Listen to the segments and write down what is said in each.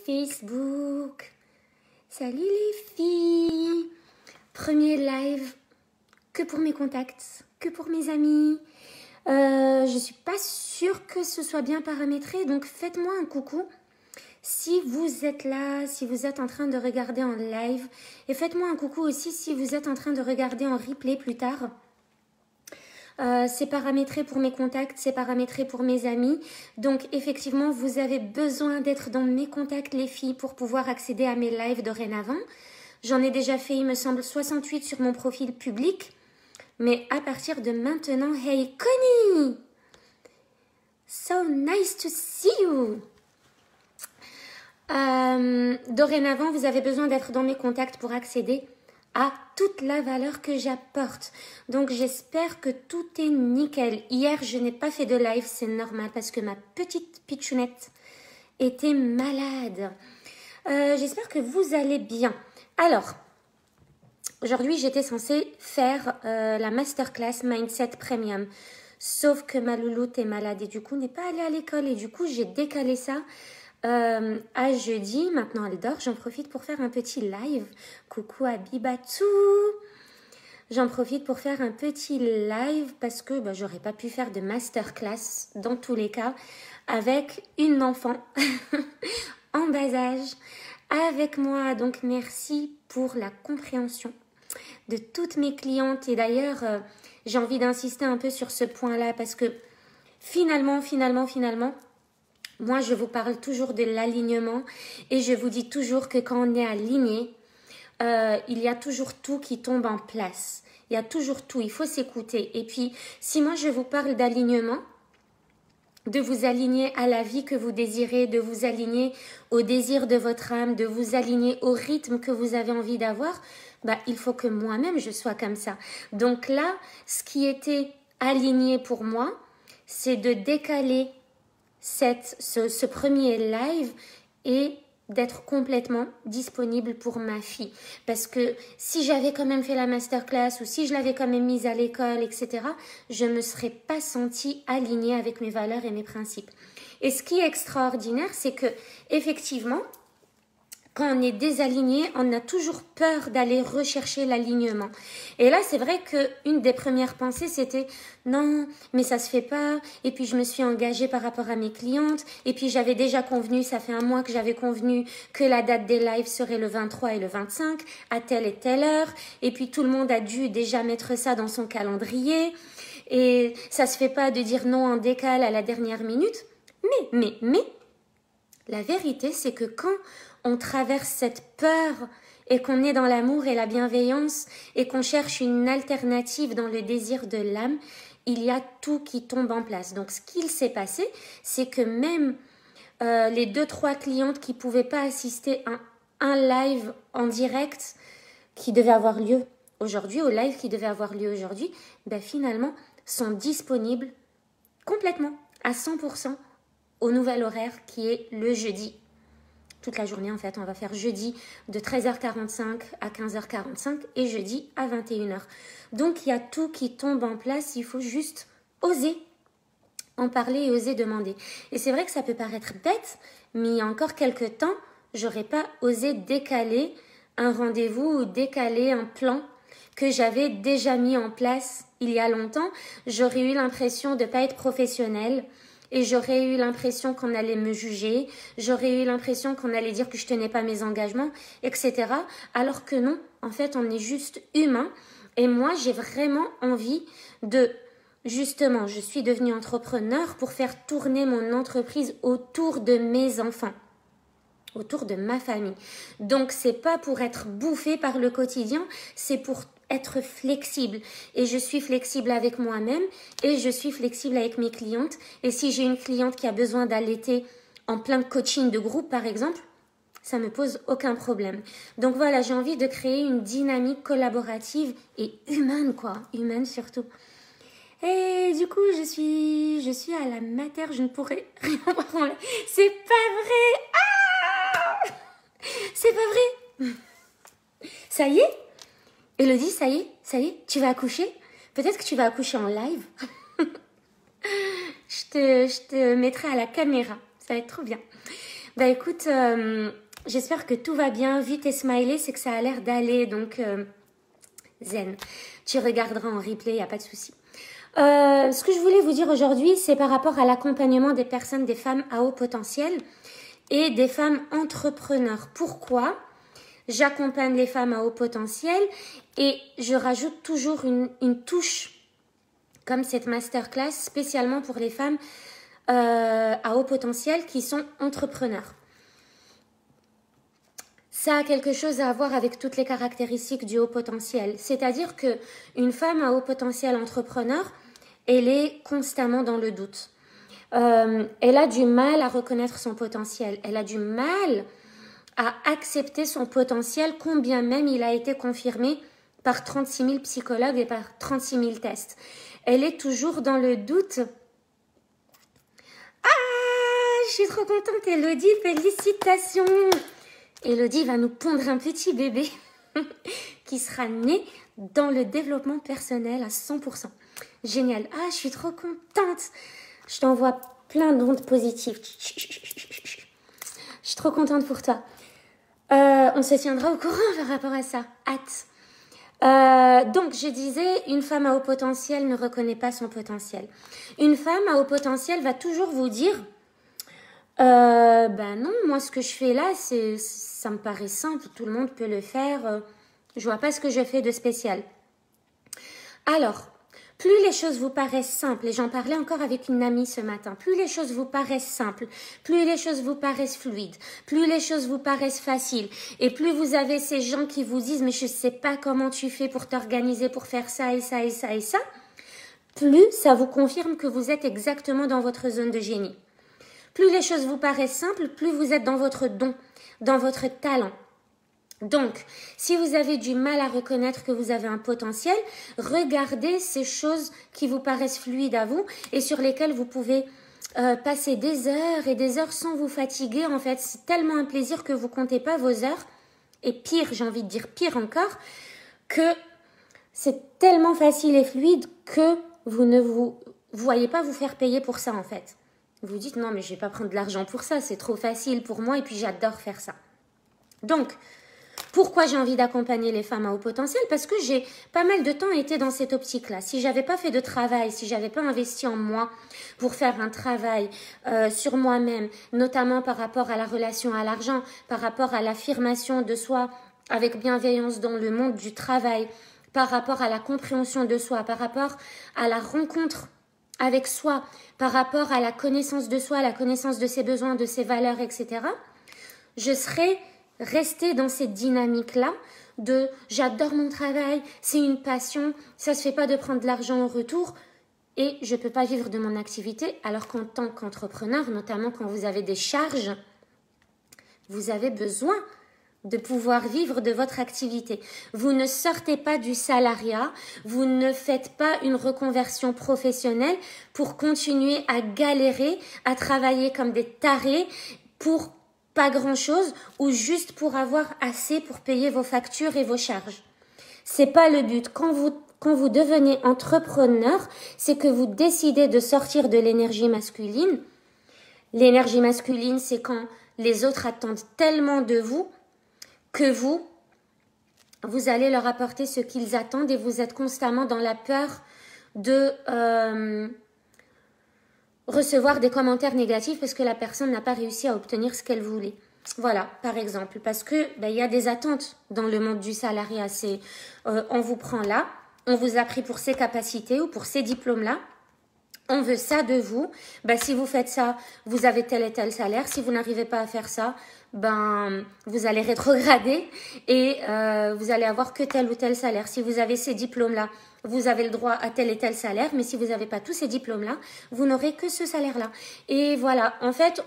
Facebook. Salut les filles. Premier live que pour mes contacts, que pour mes amis. Je suis pas sûre que ce soit bien paramétré, donc faites-moi un coucou si vous êtes là, si vous êtes en train de regarder en live. Et faites-moi un coucou aussi si vous êtes en train de regarder en replay plus tard. C'est paramétré pour mes contacts, c'est paramétré pour mes amis. Donc effectivement, vous avez besoin d'être dans mes contacts les filles pour pouvoir accéder à mes lives dorénavant. J'en ai déjà fait, il me semble, 68 sur mon profil public. Mais à partir de maintenant, hey Connie! So nice to see you! Dorénavant, vous avez besoin d'être dans mes contacts pour accéder à toute la valeur que j'apporte. Donc, j'espère que tout est nickel. Hier, je n'ai pas fait de live, c'est normal parce que ma petite pitchounette était malade. J'espère que vous allez bien. Alors, aujourd'hui, j'étais censée faire la masterclass Mindset Premium. Sauf que ma louloute est malade et du coup, n'est pas allée à l'école. Et du coup, j'ai décalé ça à jeudi. Maintenant elle dort, j'en profite pour faire un petit live. Coucou à Bibatou. J'en profite pour faire un petit live parce que j'aurais pas pu faire de masterclass dans tous les cas avec une enfant en bas âge avec moi. Donc merci pour la compréhension de toutes mes clientes. Et d'ailleurs j'ai envie d'insister un peu sur ce point là parce que finalement moi, je vous parle toujours de l'alignement et je vous dis toujours que quand on est aligné, il y a toujours tout qui tombe en place. Il y a toujours tout, il faut s'écouter. Et puis, si moi, je vous parle d'alignement, de vous aligner à la vie que vous désirez, de vous aligner au désir de votre âme, de vous aligner au rythme que vous avez envie d'avoir, il faut que moi-même, je sois comme ça. Donc là, ce qui était aligné pour moi, c'est de décaler ce premier live et d'être complètement disponible pour ma fille. Parce que si j'avais quand même fait la masterclass ou si je l'avais quand même mise à l'école, etc., je ne me serais pas sentie alignée avec mes valeurs et mes principes. Et ce qui est extraordinaire, c'est que effectivement, quand on est désaligné, on a toujours peur d'aller rechercher l'alignement. Et là, c'est vrai qu'une des premières pensées, c'était « Non, mais ça se fait pas. » Et puis, je me suis engagée par rapport à mes clientes. Et puis, j'avais déjà convenu, ça fait un mois que j'avais convenu que la date des lives serait le 23 et le 25, à telle et telle heure. Et puis, tout le monde a dû déjà mettre ça dans son calendrier. Et ça se fait pas de dire non en décale à la dernière minute. Mais, la vérité, c'est que quand on traverse cette peur et qu'on est dans l'amour et la bienveillance et qu'on cherche une alternative dans le désir de l'âme, il y a tout qui tombe en place. Donc, ce qu'il s'est passé, c'est que même les 2-3 clientes qui ne pouvaient pas assister à un live en direct qui devait avoir lieu aujourd'hui, au live qui devait avoir lieu aujourd'hui, finalement, sont disponibles complètement, à 100%, au nouvel horaire qui est le jeudi. Toute la journée, en fait, on va faire jeudi de 13h45 à 15h45 et jeudi à 21h. Donc, il y a tout qui tombe en place. Il faut juste oser en parler et oser demander. Et c'est vrai que ça peut paraître bête, mais il y a encore quelques temps, j'aurais pas osé décaler un rendez-vous ou décaler un plan que j'avais déjà mis en place il y a longtemps. J'aurais eu l'impression de ne pas être professionnelle. Et j'aurais eu l'impression qu'on allait me juger, j'aurais eu l'impression qu'on allait dire que je tenais pas mes engagements, etc. Alors que non, en fait, on est juste humain. Et moi, j'ai vraiment envie de, justement, je suis devenue entrepreneur pour faire tourner mon entreprise autour de mes enfants, autour de ma famille. Donc, c'est pas pour être bouffée par le quotidien, c'est pour être flexible. Et je suis flexible avec moi-même et je suis flexible avec mes clientes. Et si j'ai une cliente qui a besoin d'allaiter en plein coaching de groupe, par exemple, ça me pose aucun problème. Donc voilà, j'ai envie de créer une dynamique collaborative et humaine, humaine surtout. Et du coup, je suis à la mater, je ne pourrais rien voir en live. C'est pas vrai! Ah! C'est pas vrai! Ça y est? Elodie, ça y est, tu vas accoucher? Peut-être que tu vas accoucher en live. Je te mettrai à la caméra, ça va être trop bien. Bah écoute, j'espère que tout va bien. Vu tes smileys, c'est que ça a l'air d'aller. Donc, zen. Tu regarderas en replay, il n'y a pas de souci. Ce que je voulais vous dire aujourd'hui, c'est par rapport à l'accompagnement des personnes, des femmes à haut potentiel et des femmes entrepreneurs. Pourquoi j'accompagne les femmes à haut potentiel et je rajoute toujours une touche comme cette masterclass spécialement pour les femmes à haut potentiel qui sont entrepreneurs. Ça a quelque chose à voir avec toutes les caractéristiques du haut potentiel. C'est-à-dire qu'une femme à haut potentiel entrepreneur, elle est constamment dans le doute. Elle a du mal à reconnaître son potentiel. Elle a du mal à accepter son potentiel, combien même il a été confirmé par 36 000 psychologues et par 36 000 tests. Elle est toujours dans le doute. Ah, je suis trop contente, Elodie, félicitations! Elodie va nous pondre un petit bébé qui sera né dans le développement personnel à 100%. Génial. Ah, je suis trop contente. Je t'envoie plein d'ondes positives. Je suis trop contente pour toi. On se tiendra au courant par rapport à ça. Hâte. Donc, je disais, une femme à haut potentiel ne reconnaît pas son potentiel. Une femme à haut potentiel va toujours vous dire ben non, moi ce que je fais là, ça me paraît simple, tout le monde peut le faire, je vois pas ce que je fais de spécial. Alors, plus les choses vous paraissent simples, et j'en parlais encore avec une amie ce matin, plus les choses vous paraissent simples, plus les choses vous paraissent fluides, plus les choses vous paraissent faciles, et plus vous avez ces gens qui vous disent mais je sais pas comment tu fais pour t'organiser, pour faire ça et ça et ça et ça, plus ça vous confirme que vous êtes exactement dans votre zone de génie. Plus les choses vous paraissent simples, plus vous êtes dans votre don, dans votre talent. Donc, si vous avez du mal à reconnaître que vous avez un potentiel, regardez ces choses qui vous paraissent fluides à vous et sur lesquelles vous pouvez passer des heures et des heures sans vous fatiguer. En fait, c'est tellement un plaisir que vous comptez pas vos heures. Et pire, j'ai envie de dire pire encore, que c'est tellement facile et fluide que vous ne vous voyez pas vous faire payer pour ça en fait. Vous dites non mais je vais pas prendre de l'argent pour ça, c'est trop facile pour moi et puis j'adore faire ça. Donc, pourquoi j'ai envie d'accompagner les femmes à haut potentiel? Parce que j'ai pas mal de temps été dans cette optique-là. Si j'avais pas fait de travail, si j'avais pas investi en moi pour faire un travail sur moi-même, notamment par rapport à la relation à l'argent, par rapport à l'affirmation de soi avec bienveillance dans le monde du travail, par rapport à la compréhension de soi, par rapport à la rencontre avec soi, par rapport à la connaissance de soi, la connaissance de ses besoins, de ses valeurs, etc., je serais restée dans cette dynamique-là de j'adore mon travail, c'est une passion, ça se fait pas de prendre de l'argent au retour et je peux pas vivre de mon activité, alors qu'en tant qu'entrepreneur, notamment quand vous avez des charges, vous avez besoin de pouvoir vivre de votre activité. Vous ne sortez pas du salariat, vous ne faites pas une reconversion professionnelle pour continuer à galérer, à travailler comme des tarés pour pas grand-chose ou juste pour avoir assez pour payer vos factures et vos charges. C'est pas le but. Quand vous devenez entrepreneur, c'est que vous décidez de sortir de l'énergie masculine. L'énergie masculine, c'est quand les autres attendent tellement de vous que vous allez leur apporter ce qu'ils attendent et vous êtes constamment dans la peur de recevoir des commentaires négatifs parce que la personne n'a pas réussi à obtenir ce qu'elle voulait. Voilà, par exemple, parce que il y a des attentes dans le monde du salariat. C'est on vous prend là, on vous a pris pour ces capacités ou pour ces diplômes-là. On veut ça de vous. Si vous faites ça, vous avez tel et tel salaire. Si vous n'arrivez pas à faire ça, vous allez rétrograder et vous allez avoir que tel ou tel salaire. Si vous avez ces diplômes-là, vous avez le droit à tel et tel salaire. Mais si vous n'avez pas tous ces diplômes-là, vous n'aurez que ce salaire-là. Et voilà, en fait,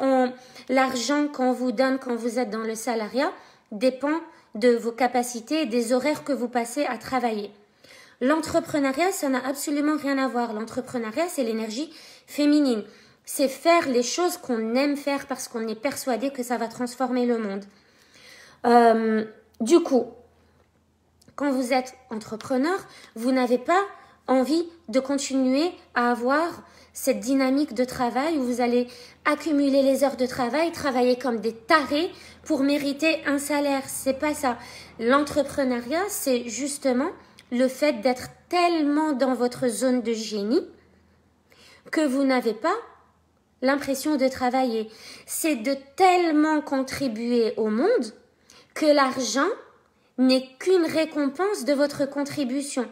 l'argent qu'on vous donne quand vous êtes dans le salariat dépend de vos capacités et des horaires que vous passez à travailler. L'entrepreneuriat, ça n'a absolument rien à voir. L'entrepreneuriat, c'est l'énergie féminine. C'est faire les choses qu'on aime faire parce qu'on est persuadé que ça va transformer le monde. Du coup, quand vous êtes entrepreneur, vous n'avez pas envie de continuer à avoir cette dynamique de travail où vous allez accumuler les heures de travail, travailler comme des tarés pour mériter un salaire. C'est pas ça. L'entrepreneuriat, c'est justement le fait d'être tellement dans votre zone de génie que vous n'avez pas l'impression de travailler. C'est de tellement contribuer au monde que l'argent n'est qu'une récompense de votre contribution.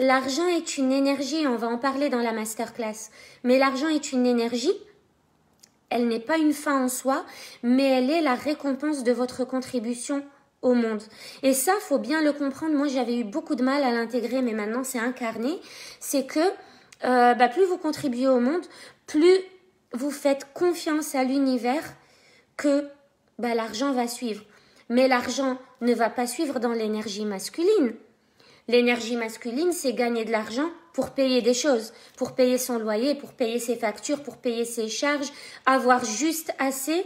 L'argent est une énergie, on va en parler dans la masterclass, mais l'argent est une énergie, elle n'est pas une fin en soi, mais elle est la récompense de votre contribution au monde. Et ça, faut bien le comprendre. Moi, j'avais eu beaucoup de mal à l'intégrer, mais maintenant, c'est incarné. C'est que plus vous contribuez au monde, plus vous faites confiance à l'univers que l'argent va suivre. Mais l'argent ne va pas suivre dans l'énergie masculine. L'énergie masculine, c'est gagner de l'argent pour payer des choses, pour payer son loyer, pour payer ses factures, pour payer ses charges, avoir juste assez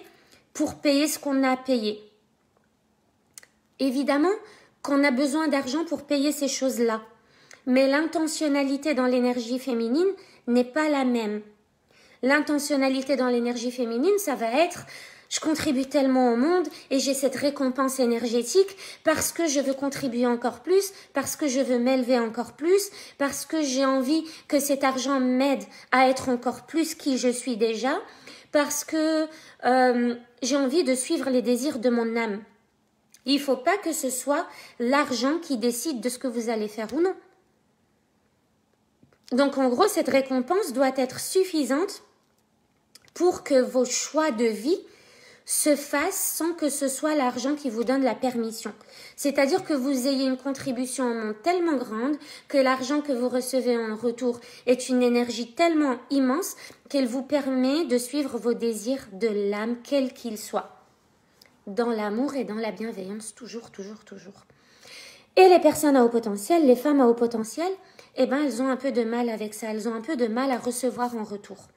pour payer ce qu'on a payé. Évidemment qu'on a besoin d'argent pour payer ces choses-là, mais l'intentionnalité dans l'énergie féminine n'est pas la même. L'intentionnalité dans l'énergie féminine, ça va être je contribue tellement au monde et j'ai cette récompense énergétique parce que je veux contribuer encore plus, parce que je veux m'élever encore plus, parce que j'ai envie que cet argent m'aide à être encore plus qui je suis déjà, parce que j'ai envie de suivre les désirs de mon âme. Il ne faut pas que ce soit l'argent qui décide de ce que vous allez faire ou non. Donc en gros, cette récompense doit être suffisante pour que vos choix de vie se fassent sans que ce soit l'argent qui vous donne la permission. C'est-à-dire que vous ayez une contribution au monde tellement grande que l'argent que vous recevez en retour est une énergie tellement immense qu'elle vous permet de suivre vos désirs de l'âme, quels qu'ils soient. Dans l'amour et dans la bienveillance, toujours, toujours, toujours. Et les personnes à haut potentiel, les femmes à haut potentiel, elles ont un peu de mal avec ça. Elles ont un peu de mal à recevoir en retour.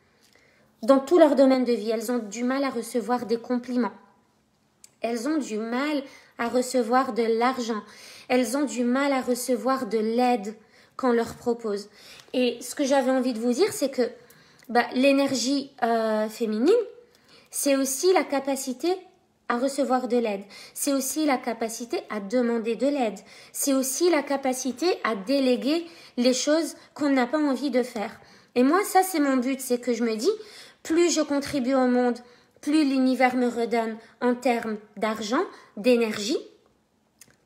Dans tout leur domaine de vie, elles ont du mal à recevoir des compliments. Elles ont du mal à recevoir de l'argent. Elles ont du mal à recevoir de l'aide qu'on leur propose. Et ce que j'avais envie de vous dire, c'est que l'énergie féminine, c'est aussi la capacité à recevoir de l'aide. C'est aussi la capacité à demander de l'aide. C'est aussi la capacité à déléguer les choses qu'on n'a pas envie de faire. Et moi, ça, c'est mon but. C'est que je me dis, plus je contribue au monde, plus l'univers me redonne en termes d'argent, d'énergie,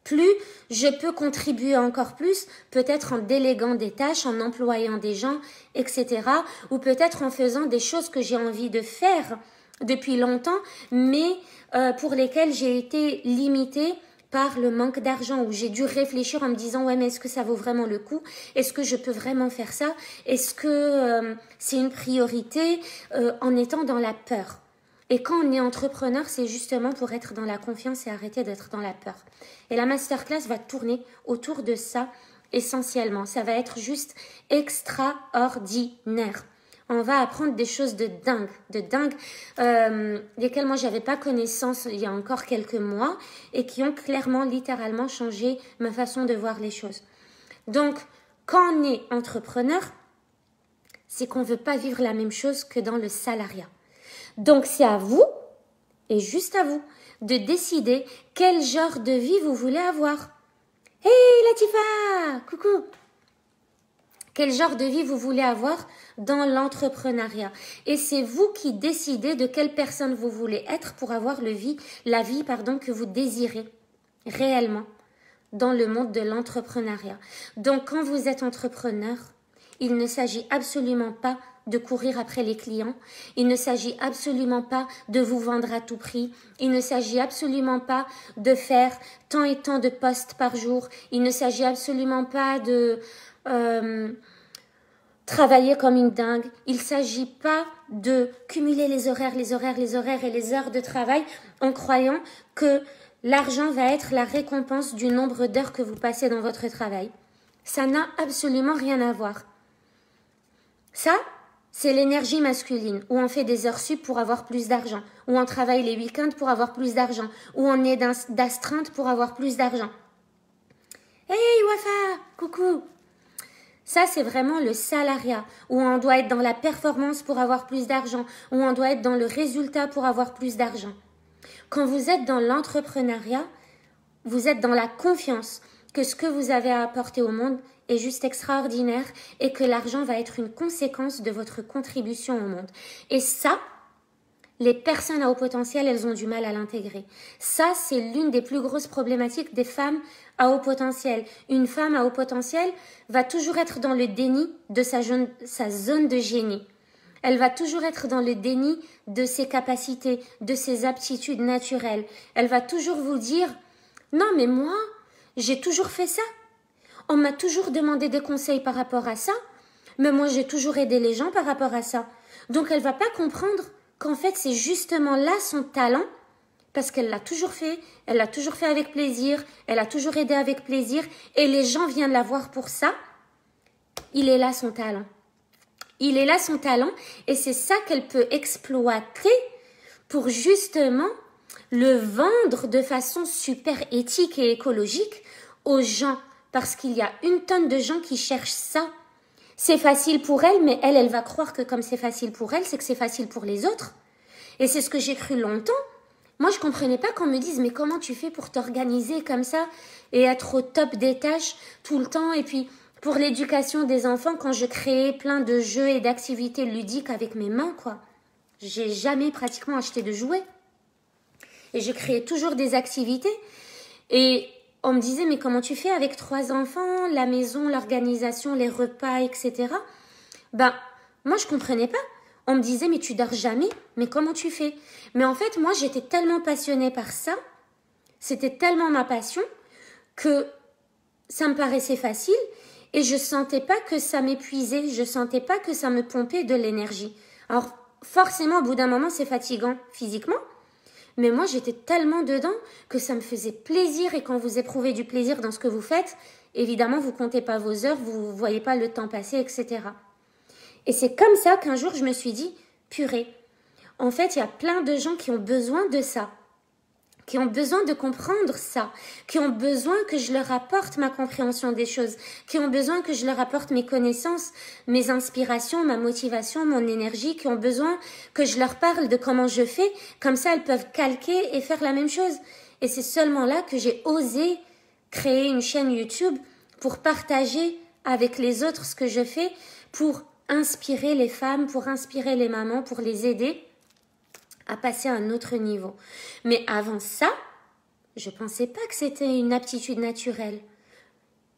plus je peux contribuer encore plus, peut-être en déléguant des tâches, en employant des gens, etc. Ou peut-être en faisant des choses que j'ai envie de faire depuis longtemps, mais pour lesquelles j'ai été limitée par le manque d'argent, où j'ai dû réfléchir en me disant ouais, mais est-ce que ça vaut vraiment le coup? Est-ce que je peux vraiment faire ça? Est-ce que c'est une priorité? En étant dans la peur. Et quand on est entrepreneur, c'est justement pour être dans la confiance et arrêter d'être dans la peur. Et la masterclass va tourner autour de ça essentiellement. Ça va être juste extraordinaire. On va apprendre des choses de dingue, desquelles moi j'avais pas connaissance il y a encore quelques mois et qui ont clairement, littéralement changé ma façon de voir les choses. Donc, quand on est entrepreneur, c'est qu'on veut pas vivre la même chose que dans le salariat. Donc, c'est à vous, et juste à vous, de décider quel genre de vie vous voulez avoir. Hey Latifa, coucou! Quel genre de vie vous voulez avoir dans l'entrepreneuriat. Et c'est vous qui décidez de quelle personne vous voulez être pour avoir la vie que vous désirez réellement dans le monde de l'entrepreneuriat. Donc, quand vous êtes entrepreneur, il ne s'agit absolument pas de courir après les clients. Il ne s'agit absolument pas de vous vendre à tout prix. Il ne s'agit absolument pas de faire tant et tant de posts par jour. Il ne s'agit absolument pas de travailler comme une dingue. Il ne s'agit pas de cumuler les horaires et les heures de travail en croyant que l'argent va être la récompense du nombre d'heures que vous passez dans votre travail. Ça n'a absolument rien à voir. Ça, c'est l'énergie masculine, où on fait des heures sup pour avoir plus d'argent, où on travaille les week-ends pour avoir plus d'argent, où on est d'astreinte pour avoir plus d'argent. Hey Wafa, coucou! Ça, c'est vraiment le salariat, où on doit être dans la performance pour avoir plus d'argent, où on doit être dans le résultat pour avoir plus d'argent. Quand vous êtes dans l'entrepreneuriat, vous êtes dans la confiance que ce que vous avez à apporter au monde est juste extraordinaire et que l'argent va être une conséquence de votre contribution au monde. Et ça, les personnes à haut potentiel, elles ont du mal à l'intégrer. Ça, c'est l'une des plus grosses problématiques des femmes à haut potentiel. Une femme à haut potentiel va toujours être dans le déni de sa zone de génie. Elle va toujours être dans le déni de ses capacités, de ses aptitudes naturelles. Elle va toujours vous dire « Non, mais moi, j'ai toujours fait ça. On m'a toujours demandé des conseils par rapport à ça, mais moi, j'ai toujours aidé les gens par rapport à ça. » Donc, elle va pas comprendre qu'en fait, c'est justement là son talent, parce qu'elle l'a toujours fait avec plaisir, elle a toujours aidé avec plaisir, et les gens viennent la voir pour ça. Il est là son talent. Il est là son talent, et c'est ça qu'elle peut exploiter pour justement le vendre de façon super éthique et écologique aux gens, parce qu'il y a une tonne de gens qui cherchent ça. C'est facile pour elle, mais elle va croire que comme c'est facile pour elle, c'est que c'est facile pour les autres. Et c'est ce que j'ai cru longtemps. Moi, je comprenais pas qu'on me dise, mais comment tu fais pour t'organiser comme ça et être au top des tâches tout le temps? Et puis, pour l'éducation des enfants, quand je créais plein de jeux et d'activités ludiques avec mes mains, quoi. J'ai jamais pratiquement acheté de jouets. Et je créais toujours des activités. Et on me disait, mais comment tu fais avec 3 enfants, la maison, l'organisation, les repas, etc. Moi, je comprenais pas. On me disait, mais tu dors jamais, mais comment tu fais? Mais en fait, moi, j'étais tellement passionnée par ça, c'était tellement ma passion, que ça me paraissait facile, et je sentais pas que ça m'épuisait, je sentais pas que ça me pompait de l'énergie. Alors, forcément, au bout d'un moment, c'est fatigant physiquement, mais moi, j'étais tellement dedans que ça me faisait plaisir, et quand vous éprouvez du plaisir dans ce que vous faites, évidemment, vous comptez pas vos heures, vous voyez pas le temps passer, etc. Et c'est comme ça qu'un jour, je me suis dit, purée, en fait, il y a plein de gens qui ont besoin de ça, qui ont besoin de comprendre ça, qui ont besoin que je leur apporte ma compréhension des choses, qui ont besoin que je leur apporte mes connaissances, mes inspirations, ma motivation, mon énergie, qui ont besoin que je leur parle de comment je fais, comme ça elles peuvent calquer et faire la même chose. Et c'est seulement là que j'ai osé créer une chaîne YouTube pour partager avec les autres ce que je fais, pour inspirer les femmes, pour inspirer les mamans, pour les aider à passer à un autre niveau. Mais avant ça, je pensais pas que c'était une aptitude naturelle.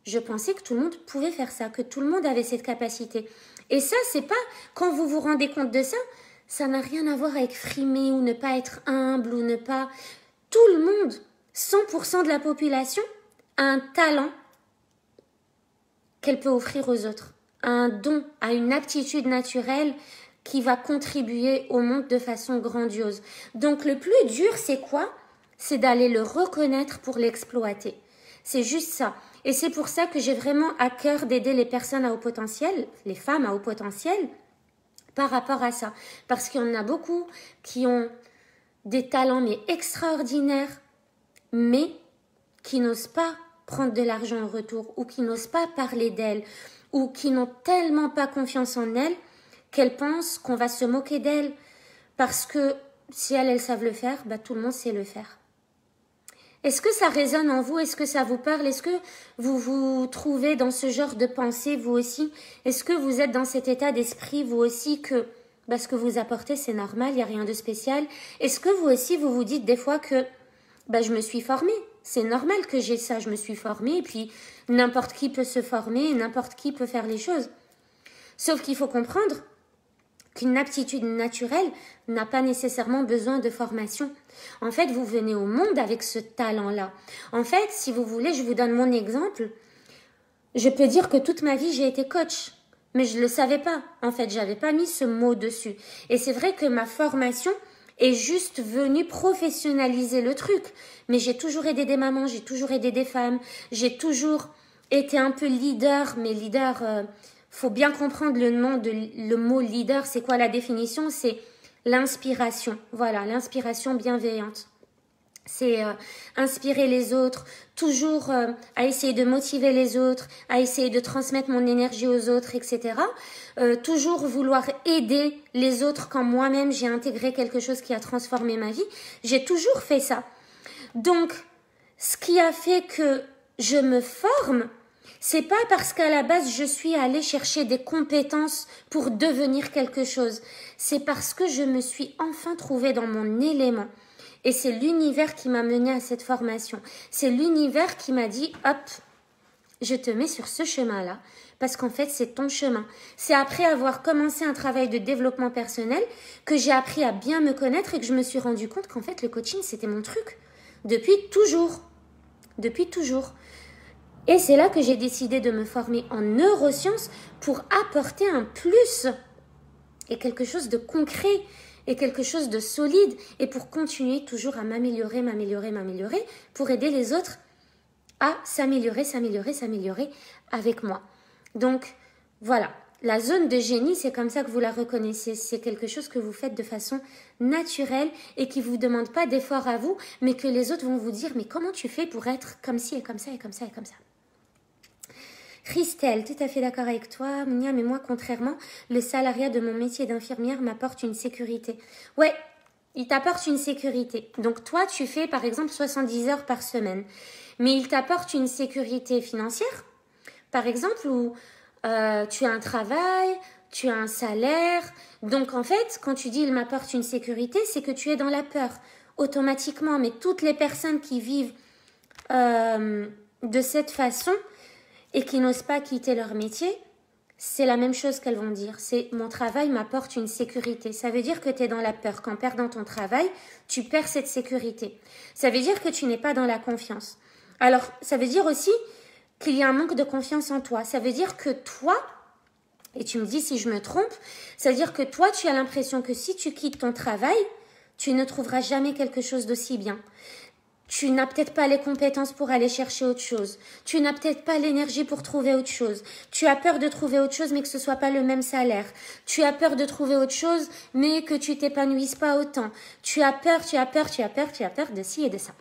Je pensais que tout le monde pouvait faire ça, que tout le monde avait cette capacité. Et ça, c'est pas, quand vous vous rendez compte de ça, ça n'a rien à voir avec frimer ou ne pas être humble ou ne pas... Tout le monde, 100% de la population, a un talent qu'elle peut offrir aux autres. Un don, à une aptitude naturelle qui va contribuer au monde de façon grandiose. Donc le plus dur, c'est quoi? C'est d'aller le reconnaître pour l'exploiter. C'est juste ça. Et c'est pour ça que j'ai vraiment à cœur d'aider les personnes à haut potentiel, les femmes à haut potentiel, par rapport à ça. Parce qu'il y en a beaucoup qui ont des talents mais extraordinaires, mais qui n'osent pas prendre de l'argent en retour, ou qui n'osent pas parler d'elles, ou qui n'ont tellement pas confiance en elles qu'elles pensent qu'on va se moquer d'elles, parce que si elles savent le faire, tout le monde sait le faire. Est-ce que ça résonne en vous? Est-ce que ça vous parle? Est-ce que vous vous trouvez dans ce genre de pensée, vous aussi? Est-ce que vous êtes dans cet état d'esprit, vous aussi, que ce que vous apportez, c'est normal, il n'y a rien de spécial? Est-ce que vous aussi, vous vous dites des fois que je me suis formée, c'est normal que j'ai ça, je me suis formée, et puis n'importe qui peut se former, n'importe qui peut faire les choses. Sauf qu'il faut comprendre qu'une aptitude naturelle n'a pas nécessairement besoin de formation. En fait, vous venez au monde avec ce talent-là. En fait, si vous voulez, je vous donne mon exemple. Je peux dire que toute ma vie, j'ai été coach. Mais je ne le savais pas. En fait, j'avais pas mis ce mot dessus. Et c'est vrai que ma formation est juste venue professionnaliser le truc. Mais j'ai toujours aidé des mamans, j'ai toujours aidé des femmes, j'ai toujours été un peu leader, mais leader... faut bien comprendre le mot leader, c'est quoi la définition? C'est l'inspiration. Voilà, l'inspiration bienveillante. C'est inspirer les autres, toujours à essayer de motiver les autres, à essayer de transmettre mon énergie aux autres, etc. Toujours vouloir aider les autres quand moi-même j'ai intégré quelque chose qui a transformé ma vie. J'ai toujours fait ça. Donc, ce qui a fait que je me forme, c'est pas parce qu'à la base je suis allée chercher des compétences pour devenir quelque chose. C'est parce que je me suis enfin trouvée dans mon élément. Et c'est l'univers qui m'a menée à cette formation. C'est l'univers qui m'a dit, hop, je te mets sur ce chemin-là, parce qu'en fait, c'est ton chemin. C'est après avoir commencé un travail de développement personnel que j'ai appris à bien me connaître et que je me suis rendu compte qu'en fait, le coaching, c'était mon truc. Depuis toujours. Depuis toujours. Et c'est là que j'ai décidé de me former en neurosciences pour apporter un plus et quelque chose de concret et quelque chose de solide et pour continuer toujours à m'améliorer pour aider les autres à s'améliorer avec moi. Donc, voilà. La zone de génie, c'est comme ça que vous la reconnaissez. C'est quelque chose que vous faites de façon naturelle et qui ne vous demande pas d'effort à vous, mais que les autres vont vous dire, mais comment tu fais pour être comme ci et comme ça et comme ça et comme ça. Christelle, tout à fait d'accord avec toi. Mia, mais moi, contrairement, le salariat de mon métier d'infirmière m'apporte une sécurité. Ouais, il t'apporte une sécurité. Donc toi, tu fais par exemple 70 heures par semaine. Mais il t'apporte une sécurité financière, par exemple, où tu as un travail, tu as un salaire. Donc en fait, quand tu dis il m'apporte une sécurité, c'est que tu es dans la peur automatiquement. Mais toutes les personnes qui vivent de cette façon et qui n'osent pas quitter leur métier, c'est la même chose qu'elles vont dire. C'est mon travail m'apporte une sécurité. Ça veut dire que tu es dans la peur. Qu'en perdant ton travail, tu perds cette sécurité. Ça veut dire que tu n'es pas dans la confiance. Alors, ça veut dire aussi qu'il y a un manque de confiance en toi. Ça veut dire que toi, et tu me dis si je me trompe, ça veut dire que toi, tu as l'impression que si tu quittes ton travail, tu ne trouveras jamais quelque chose d'aussi bien. Tu n'as peut-être pas les compétences pour aller chercher autre chose. Tu n'as peut-être pas l'énergie pour trouver autre chose. Tu as peur de trouver autre chose, mais que ce soit pas le même salaire. Tu as peur de trouver autre chose, mais que tu t'épanouisses pas autant. Tu as peur de ci et de ça.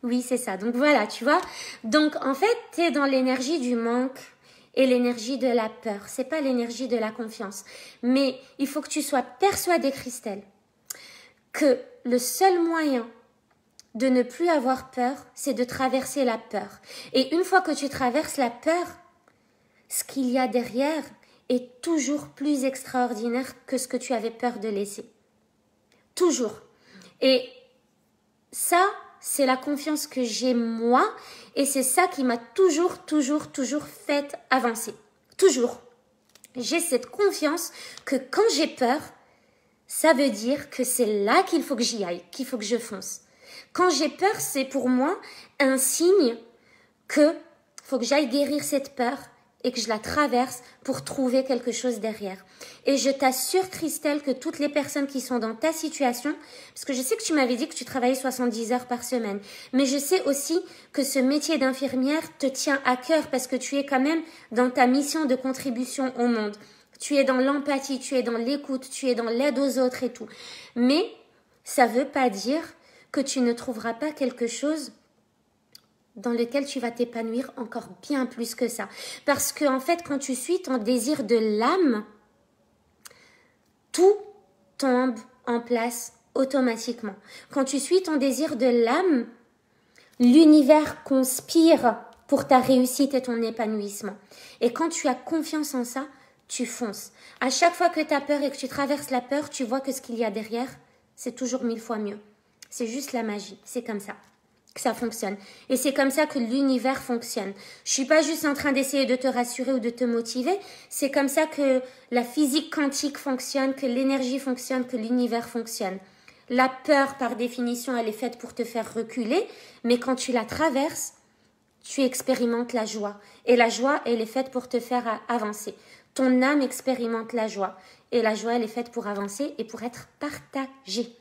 Oui, c'est ça. Donc voilà, tu vois. Donc en fait, tu es dans l'énergie du manque et l'énergie de la peur. C'est pas l'énergie de la confiance. Mais il faut que tu sois persuadée, Christelle, que le seul moyen de ne plus avoir peur, c'est de traverser la peur. Et une fois que tu traverses la peur, ce qu'il y a derrière est toujours plus extraordinaire que ce que tu avais peur de laisser. Toujours. Et ça, c'est la confiance que j'ai moi et c'est ça qui m'a toujours fait avancer. Toujours. J'ai cette confiance que quand j'ai peur, ça veut dire que c'est là qu'il faut que j'y aille, qu'il faut que je fonce. Quand j'ai peur, c'est pour moi un signe que faut que j'aille guérir cette peur et que je la traverse pour trouver quelque chose derrière. Et je t'assure, Christelle, que toutes les personnes qui sont dans ta situation, parce que je sais que tu m'avais dit que tu travaillais 70 heures par semaine, mais je sais aussi que ce métier d'infirmière te tient à cœur parce que tu es quand même dans ta mission de contribution au monde. Tu es dans l'empathie, tu es dans l'écoute, tu es dans l'aide aux autres et tout. Mais ça veut pas dire que tu ne trouveras pas quelque chose dans lequel tu vas t'épanouir encore bien plus que ça. Parce que en fait, quand tu suis ton désir de l'âme, tout tombe en place automatiquement. Quand tu suis ton désir de l'âme, l'univers conspire pour ta réussite et ton épanouissement. Et quand tu as confiance en ça, tu fonces. À chaque fois que tu as peur et que tu traverses la peur, tu vois que ce qu'il y a derrière, c'est toujours 1000 fois mieux. C'est juste la magie. C'est comme ça que ça fonctionne. Et c'est comme ça que l'univers fonctionne. Je suis pas juste en train d'essayer de te rassurer ou de te motiver. C'est comme ça que la physique quantique fonctionne, que l'énergie fonctionne, que l'univers fonctionne. La peur, par définition, elle est faite pour te faire reculer. Mais quand tu la traverses, tu expérimentes la joie. Et la joie, elle est faite pour te faire avancer. Ton âme expérimente la joie. Et la joie, elle est faite pour avancer et pour être partagée.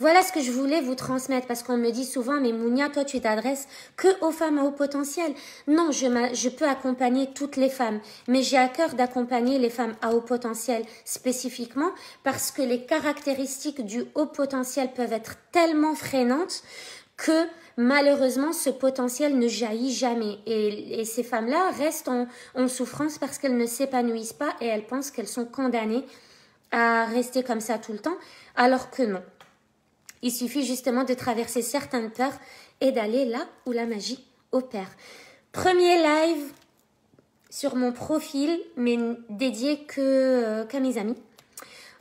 Voilà ce que je voulais vous transmettre parce qu'on me dit souvent, mais Mounia, toi tu t'adresses que aux femmes à haut potentiel. Non, je peux accompagner toutes les femmes, mais j'ai à cœur d'accompagner les femmes à haut potentiel spécifiquement parce que les caractéristiques du haut potentiel peuvent être tellement freinantes que malheureusement ce potentiel ne jaillit jamais et ces femmes-là restent en souffrance parce qu'elles ne s'épanouissent pas et elles pensent qu'elles sont condamnées à rester comme ça tout le temps, alors que non. Il suffit justement de traverser certaines peurs et d'aller là où la magie opère. Premier live sur mon profil, mais dédié qu'à mes amis.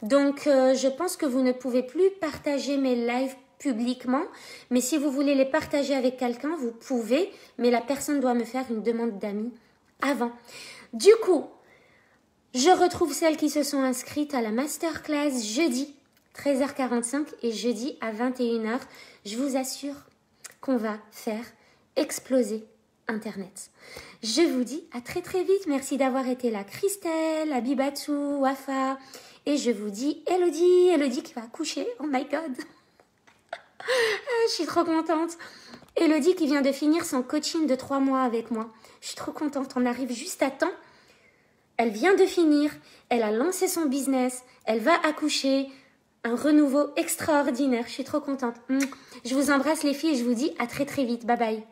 Donc, je pense que vous ne pouvez plus partager mes lives publiquement, mais si vous voulez les partager avec quelqu'un, vous pouvez, mais la personne doit me faire une demande d'amis avant. Du coup, je retrouve celles qui se sont inscrites à la masterclass jeudi 13h45 et jeudi à 21h. Je vous assure qu'on va faire exploser Internet. Je vous dis à très très vite. Merci d'avoir été là. Christelle, Abibatu, Wafa. Et je vous dis Elodie qui va accoucher. Oh my god. Je suis trop contente. Elodie qui vient de finir son coaching de 3 mois avec moi. Je suis trop contente. On arrive juste à temps. Elle vient de finir. Elle a lancé son business. Elle va accoucher. Un renouveau extraordinaire. Je suis trop contente. Je vous embrasse les filles et je vous dis à très très vite. Bye bye.